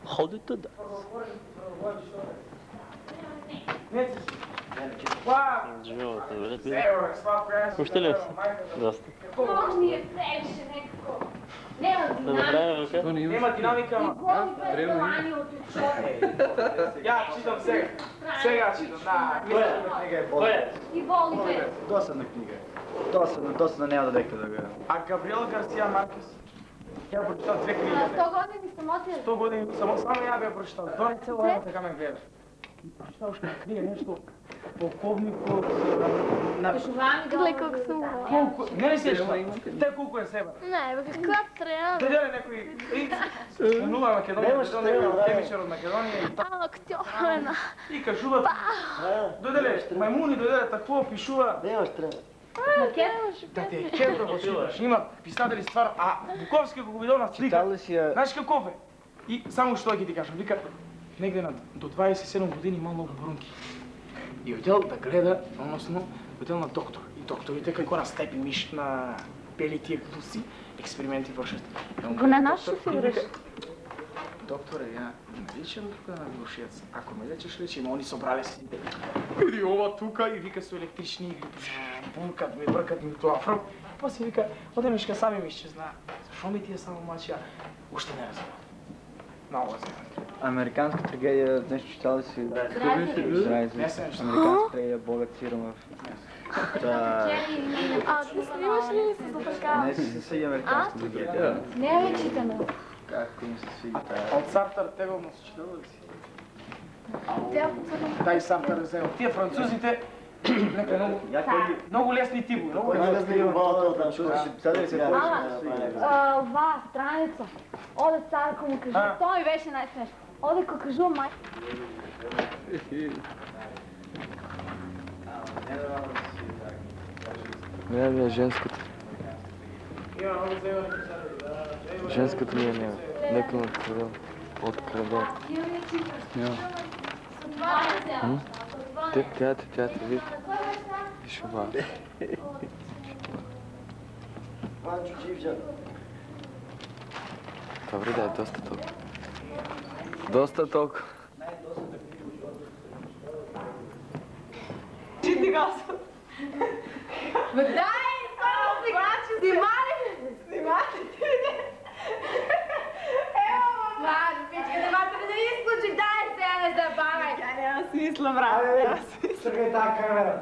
Ходи туди. Живота, добре. Още ли си? Доста. Много ми е превише некako. Nema dinamike. Nema dinamika. Ja čitam svega. Svega čitam. Mislim da knjiga je bolna. И волите. Dosadna knjiga. Dosadna nema da neka da ga... А Габриел Гарсия Маркес? Я прочитал 2 книги. 100 години съм отидел. 100 години само я бях прочитал. То не цяло време така ме гледаш. Прочитал още книга, нещо. Полковникът... Гледай колко съм Колко... Не сеща. Те колко е себе. Не, бе, каква трябва? Дойде ли някой... Нула Македония, Темичер от Македония и така. Актьор, И кажува... Дойде ли, маймуни дойде ли, такво пишува... Немаш трябва. Да те е кедро възчиташ. Има писатели ствар, а Буковски го видел на слика. Читал ли си я... Знаеш каков е? И само що ги ти кажам, вика, негде до 27 години имал много брунки. И отдел да гледа, односно, отдел на доктор. И докторите како на степи миш на бели тия гуси, експерименти вършат. Го на наш ще си връща. Докторе, я не личам тук на глушец. Ако ме лечеш, лечим. Они събрали си. Иди ова тука и вика с електрични игри. Булкат ми, бъркат ми това фръм. После вика, одемешка сами ми изчезна. Защо ми тия само мача? Още не разбирам. Много възможно. Американска трагедия, нещо читал ли си? Не съм читал. Американска трагедия, Богът Сиромов. Ти снимаш ли с така? Не си американска трагедия. Не е читана. Как им се свиди тая? От Сартър Тегъл му се читал ли си? Дай Сартър взел. Тия французите, нека много лесни типове. Много лесни типове. Ова, страница. Оде царко му кажу. Той ми беше най-смешно. Оде ко кажу май. Не, женската. Женската ми няма. Нека ме откраде. Тя, виж. Виж това. Добре, да е доста толкова. Доста толкова. Чити гаса. Дай, само сега, снимали ти не. Ладно, пичка, да не изключи, дай сега не забавяй. Тя няма смисъл, брат. Чакай тази камера.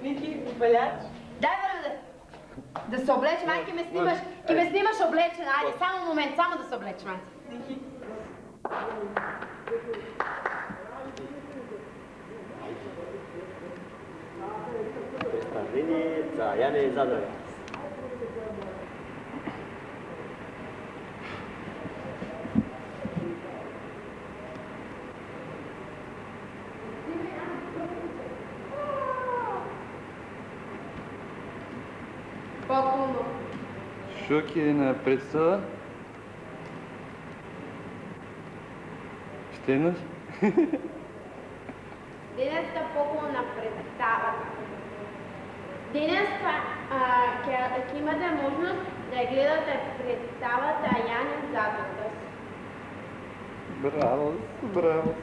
Ники, баляч. Дай, бе, да се облечем, ай, ке ме снимаш облечена, айде, само момент, само да се облечем, айде. Ники. Представленица, я не задавя. По-кулно. Шоки на представа. Ще еднъж? Денеска по-кулна представа. Денеска ќе имате можност да гледате представата Јане Задотас. Браво, браво.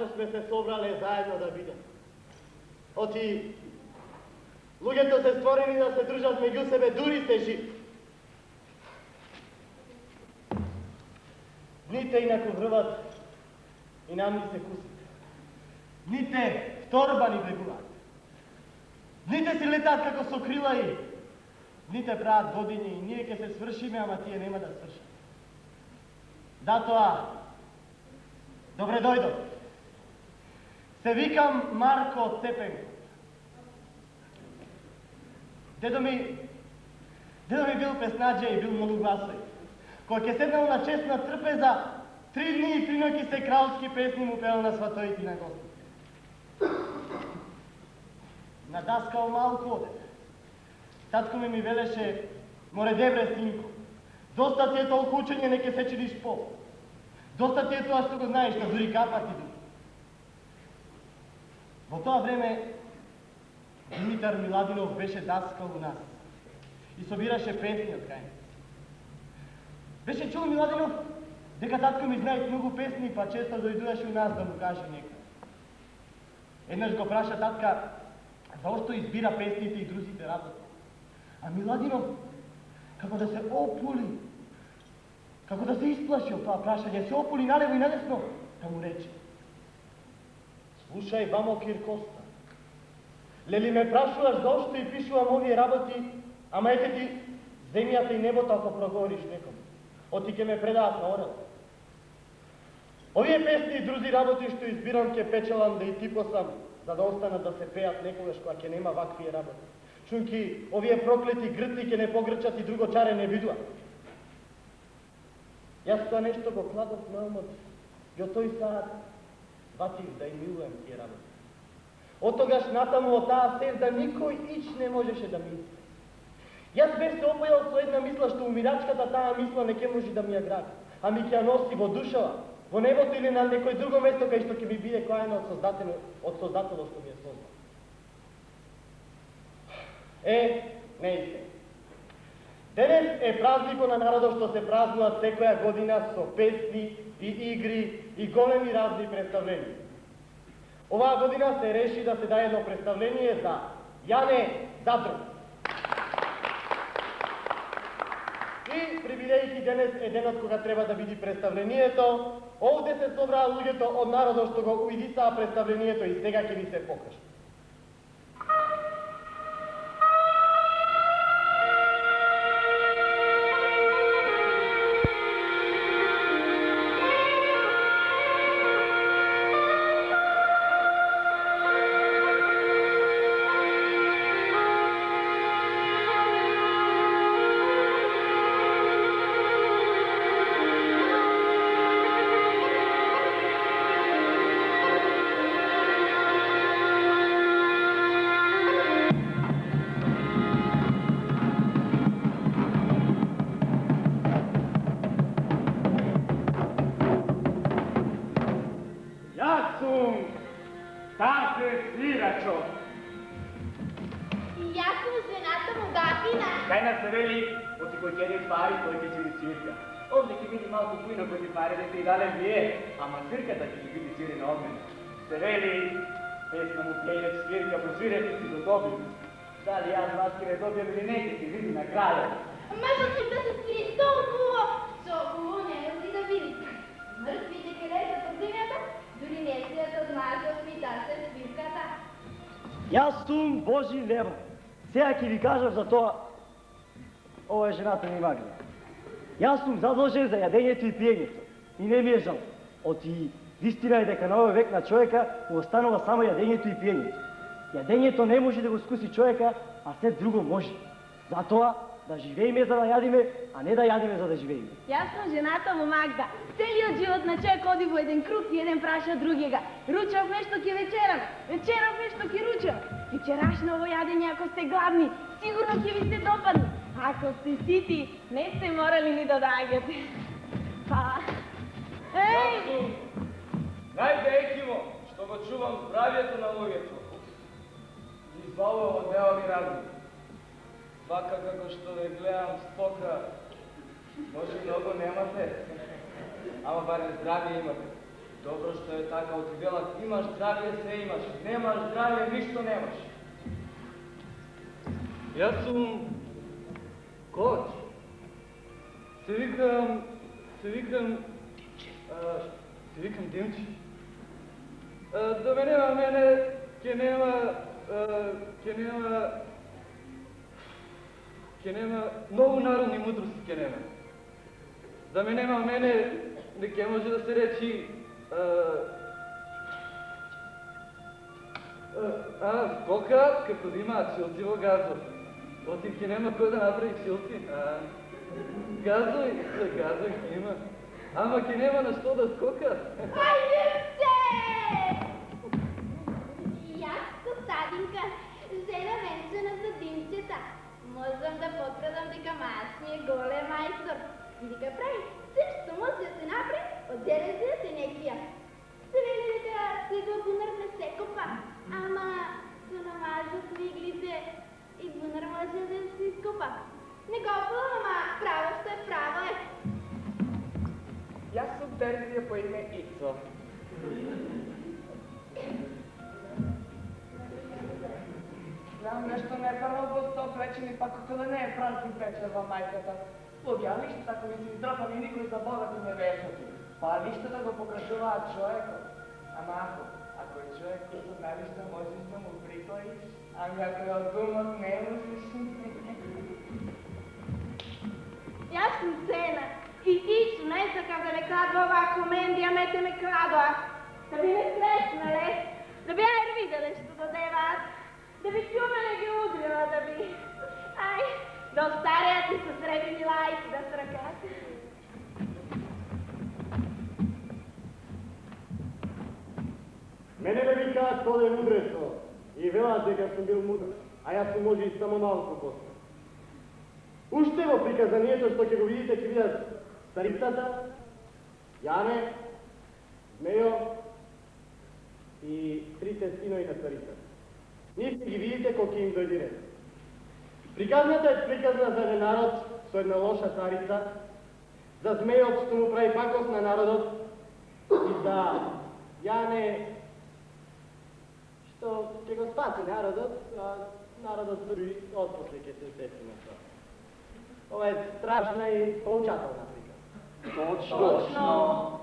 зашто сме се собрале заедно да бидеме. Оти, луѓето се створени да се дружат меѓу себе, дури се живи. Дните инаку врват и нам ни се кусите. Дните вторба ни влегуваат. Дните си летат како со крила и дните прават години и ние ќе се свршиме, ама тие нема да свршат. Затоа, добре дојдов. Се викам Марко Цепенко. Дедо ми бил песнаđe и бил многу гласој. Кога ќе седнал на честна трпеза, 3 дни и 3 ноќи се кралски песни му пеал на сватоите и на гостите. Надаскал малку одев. Татко ми велеше, море дебре, синко, доста ти е толку учење, не ке се чидиш по. Доста ти е тоа што го знаеш, да дури капа ти дури. Во тоа време Димитар Миладинов беше даскал у нас и собираше песни од кај. Беше чул Миладинов дека татко ми знае многу песни, па често дојдуваше у нас да му каже некој. Еднаш го праша татка зашто избира песните и друзите работи. А Миладинов, како да се опули, како да се исплаши од тоа прашање, се опули налево и надесно, да му рече: слушај, бамо Киркоста, лели ме прашуваш зашто и пишувам овие работи, ама ете ти земјата и небото ако проговориш некому. Оти ќе ме предаат на орел. Овие песни и други работи што избирам ќе печелам да и типосам, за да останат да се пеат некогаш кога ќе нема вакви работи. Чунки, овие проклети грци ќе не погрчат и друго чаре не видува. Јас тоа нешто го кладов на умот и од тој саат ватив да и милуем тие работи. Од тогаш натаму од таа сезда никој ич не можеше да мисли. Јас бев се опојал со една мисла што умирачката таа мисла не ќе може да ми ја гради, ами ќе ја носи во душава, во небото или на некој друго место кај што ќе ми биде кајано од Создателот што ми е создал. Не исе. Денес е празникот на народот што се празнува секоја година со песни и игри и големи разни представления. Оваа година се реши да се даде едно представление за Јане Задров. И прибидејќи денес е денот кога треба да биде представлението, овде се собраа луѓето од народот што го уидисаа представлението и сега ќе ви се покажа. Ама свирката ќе ги биде свирена од мене. Се вели, песна му пејлек свирка, посвирете си го добив. Дали јас вас ке не добијам или не, ќе види на крајот. Може ли да се свири со убаво? Со убаво не можете да видите. Мртвите ке лежат од земјата, дури не сеат од мажот ми да се свирката. Јас сум Божи лева. Сега ќе ви кажам за тоа. Ова е жената ми Магда. Јас сум задолжен за јадењето и пиењето. И не ми е жал. Оти вистина е дека на овој век на човека му останува само јадењето и пиењето. Јадењето не може да го скуси човека, а се друго може. Затоа да живееме за да јадиме, а не да јадиме за да живееме. Јас сум жената му Магда. Целиот живот на човек оди во еден круг и еден праша другига. Ручав нешто ќе вечерам, вечерав нешто ќе ручам. Вечерашново јадење ако сте гладни, сигурно ќе ви се допадне. Ако сте сити, не сте морали ни да доаѓате. Па... Еј! Најде Екимо, што го чувам здравието на луѓето. Избавува од неови разни. Вака како што ве гледам стока, може многу немате, ама барем здравие имате. Dobro što je takav ti velak, imaš zdravlje, sve imaš, nemaš zdravlje, ništa nemaš. Ja sam Koč. Se vikam Dimči. Da me nema mene, ke nema novu narodni mudrosti, ke nema. Da me nema mene, neke može da se reći skoka като да има силцево газо. Оти ки няма кой да направи силци. Газой ки има. Ама ки няма на що да скока. Ай, Dimče! Јас Тадинка, жена венчана за Димчета. Можам да подкрадам дека аз ми е голем мајстор. И дека прави се што може да се направи од железијата и некија. Се вели дека се до бунар не се копа, ама се намажат миглите и бунар може да се изкопа. Не копа, ама право што е право е. Јас сум Терзија по име Ицо. Знам нешто не е прво во 100 плечени, па како да не е празник вечер во мајката. Луѓе, лиштата кои се издропани никој за Бога ти не вешати. Па лиштата го покажуваат човекот. Ама ако е човек кој со налишта можеш да му прикоиш, ами ако е од умот не можеш. Јас сум Сена и Ичо не сакав да ме крадва оваа комендија, мете ме крадоа. Да би ме срещнале, да би ајр виделе што додеваат, да би ќумеле ги удрила, да би... Ај, до старијат и со сребрени лајки да сракат. Мене ме викаат што да е мудрецо и велат дека сум бил мудр, а јас сум може и само малку после. Уште во приказанието што ќе го видите, ќе видат старицата, Јане, Змејо и трите синови на старицата. Нив ќе ги видите кога ќе им дојде ред. Приказната е приказна за еден народ со една лоша царица, за Змејот што му прави пакост на народот и за Јане што ќе го спаси народот, а народот дури отпосле ќе се сети на тоа. Ова е страшна и поучателна прика. Точно.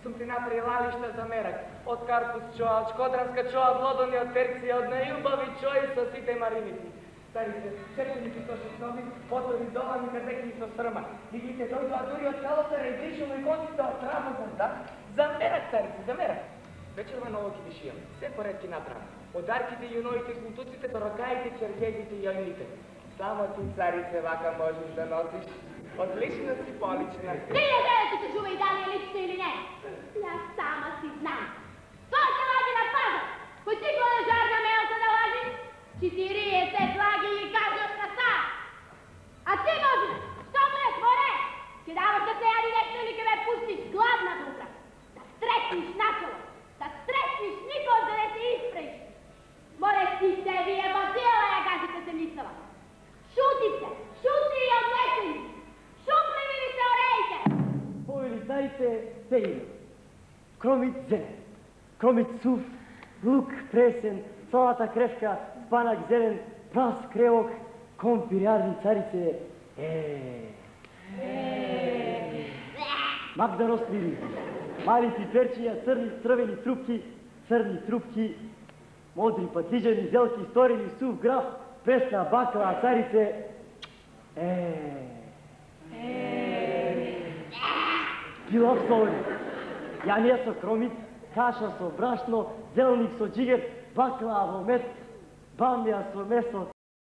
Сум ти направи лалишта за мерак, од карпус чоа, од шкодранска чоа, од лодони, од терција, од најубави чои со сите мариници. Старите, чеченици со шеснови, потори долами казеки со срма. Иглите дојдоа дури од калотера и бришено и конците од работа, да? За мерак, старите, за мерак. Вечерва ново ки вишија, се поредки направи. Одарките, јуновите, култуците, дорокаите, черкегите и јојните. Само ти, царице, вака можеш да носиш. Отлично си полична. Ти не гледа ти се чува и дали е лично или не. Я сама си знам. Той се лади на паза. Кой ти го на жарга мелка да лади? Че ти рие се слаги и кажеш на са. А ти може, що ме е творе? Ти даваш да се яди нещо или ке ме пустиш гладна духа. Да стрекнеш начало. Да стрекнеш никой да не се изпреш. Море си се вие базила, я кажете се мислила. Шутите, шути и облечени. Шупливи ви се орейте. Повели старите се има. Кромит зелен, кромит сув, лук пресен, салата кревка, банак зелен, прас кревок, компирярни царице. Мак да ростливи. Мали пиперчиња, црни трупки, модри патиџани, зелки, сторени, сув граф, пресна бакла, царице. Пилав со олиј, јанија со кромит, каша со брашно, зелник со џигер, бакла во мед, бамја со месо,